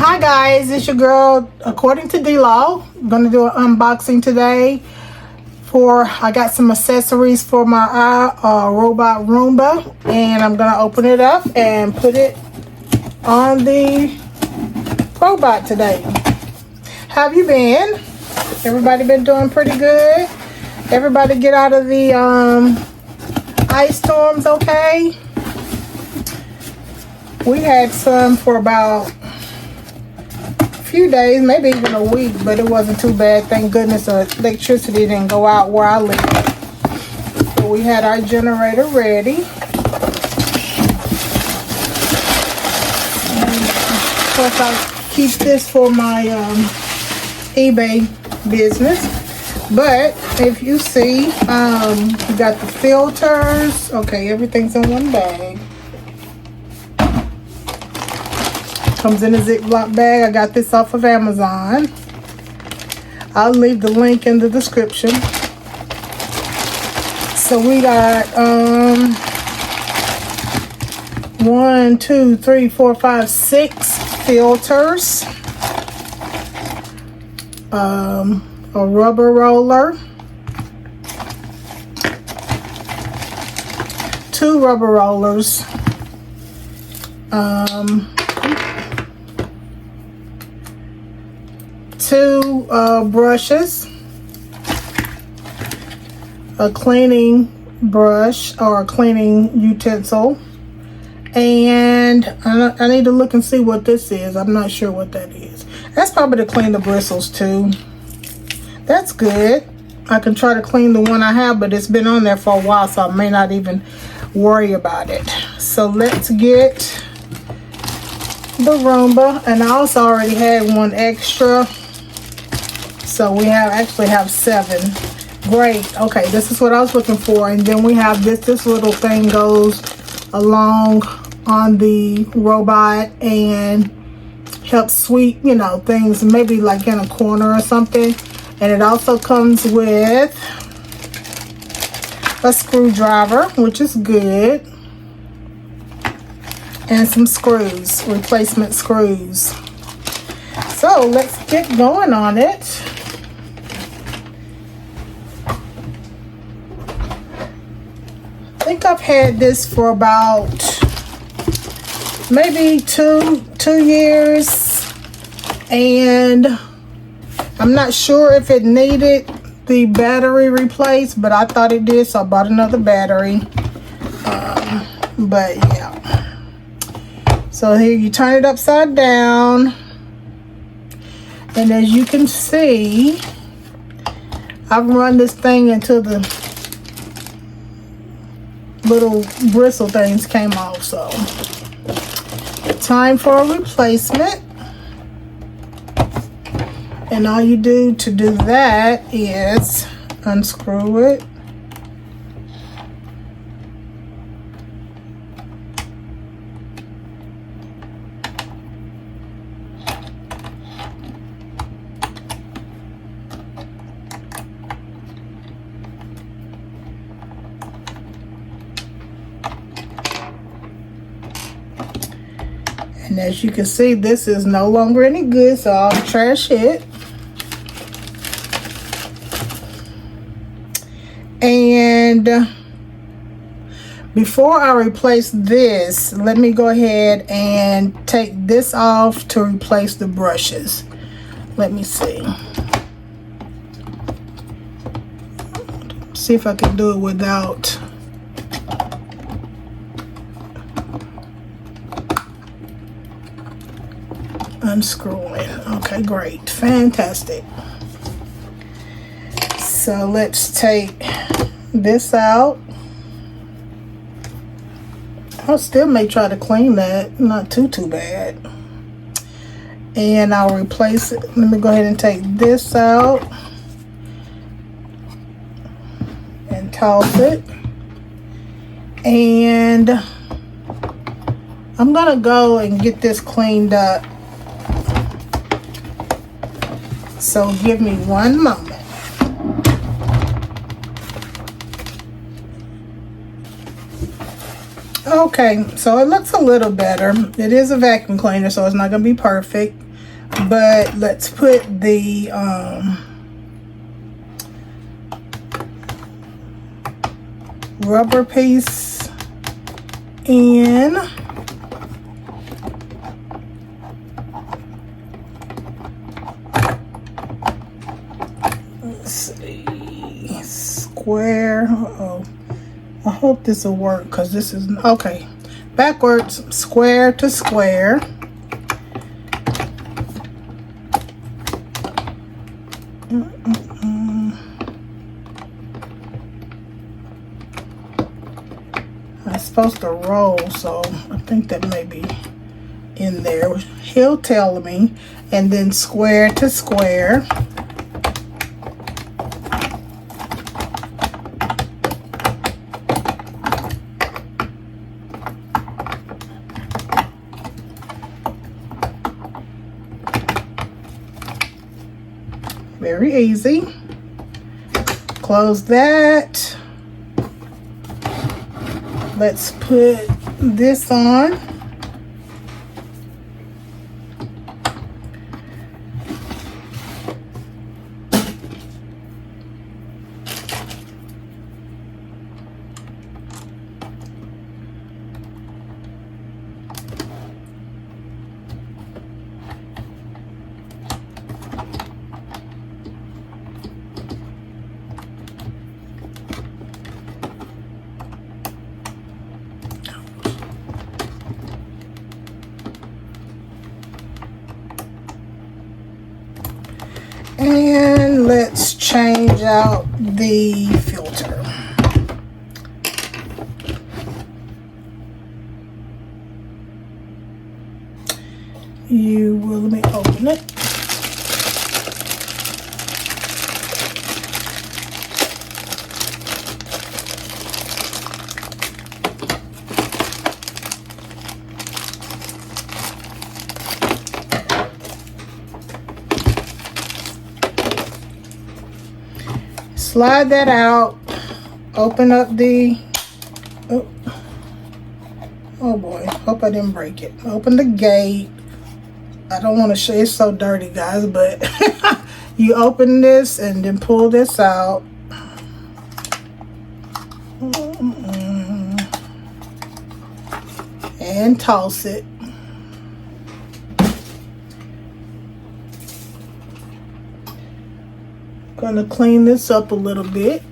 Hi guys, it's your girl according to DLAW. I'm gonna do an unboxing today I got some accessories for my iRobot Roomba, and I'm gonna open it up and put it on the robot today. How have you been? Everybody been doing pretty good? Everybody get out of the ice storms okay? We had some for about few days, maybe even a week, but it wasn't too bad. Thank goodness electricity didn't go out where I live. So we had our generator ready. And of course I keep this for my eBay business. But if you see, you got the filters. Okay, everything's in one bag. Comes in a Ziploc bag. I got this off of Amazon. I'll leave the link in the description. So we got 1, 2, 3, 4, 5, 6 filters. A rubber roller. 2 rubber rollers. 2 brushes, a cleaning brush or a cleaning utensil, and I need to look and see what this is. I'm not sure what that is. That's probably to clean the bristles too. That's good. I can try to clean the one I have, but it's been on there for a while, so I may not even worry about it. So let's get the Roomba, and I also already had one extra. So we actually have 7. Great. Okay, this is what I was looking for. And then we have this little thing goes along on the robot and helps sweep, things maybe like in a corner or something. And it also comes with a screwdriver, which is good. And some screws, replacement screws. So let's get going on it. I think I've had this for about maybe two years, and I'm not sure if it needed the battery replaced, but I thought it did, so I bought another battery. But yeah, so here you turn it upside down, and as you can see, I've run this thing into the little bristle things came off. So time for a replacement, and all you do to do that is unscrew it, and as you can see, this is no longer any good, so I'll trash it. And before I replace this, let me go ahead and take this off to replace the brushes. Let me see if I can do it without unscrewing. Okay, great, fantastic. So let's take this out. I still may try to clean that, not too bad. And I'll replace it. Let me go ahead and take this out and toss it. And I'm gonna go and get this cleaned up. So give me one moment. Okay, so it looks a little better. It is a vacuum cleaner, so it's not going to be perfect. But let's put the rubber piece in. Let's see, square. Uh-oh. I hope this will work because this is okay. Backwards, square to square. It's supposed to roll, so I think that may be in there. He'll tell me. And then square to square. Very easy. Close that. Let's put this on. And let's change out the filter. You will let me open it. Slide that out, open up the, oh boy, hope I didn't break it. Open the gate. I don't want to show, it's so dirty guys, but you open this and then pull this out. And toss it. Gonna clean this up a little bit.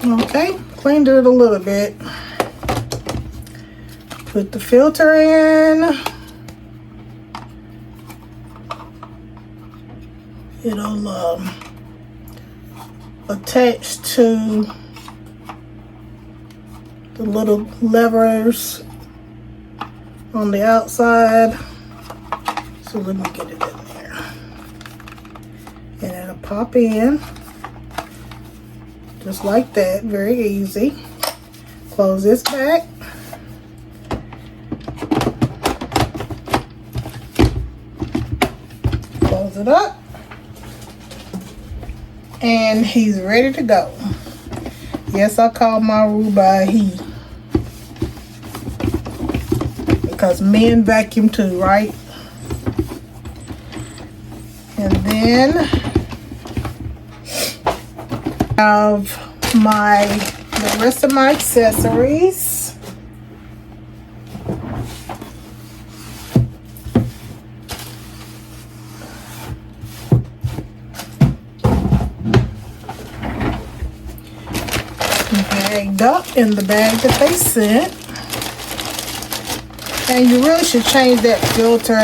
Okay, cleaned it a little bit. Put the filter in. It'll attach to the little levers on the outside. So let me get it in there. And it'll pop in just like that, very easy. Close this back. Close it up. And he's ready to go. Yes, I call my Roomba he. Because men vacuum too, right? And then have the rest of my accessories. Bagged up in the bag that they sent. And you really should change that filter.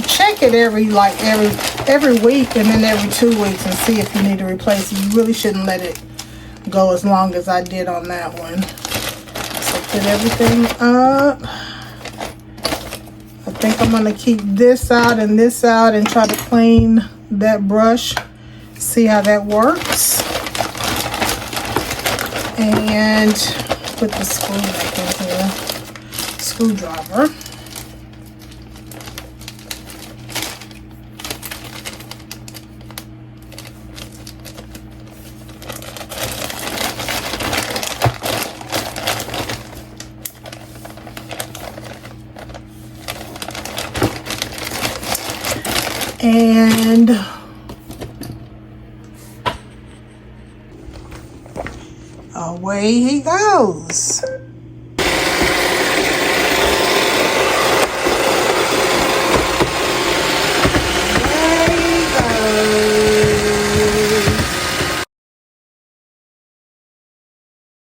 Check it every week and then every 2 weeks and see if you need to replace it. You really shouldn't let it go as long as I did on that one. So put everything up. I think I'm going to keep this out and try to clean that brush. See how that works. And put the screw back in here. Screwdriver. And away he goes.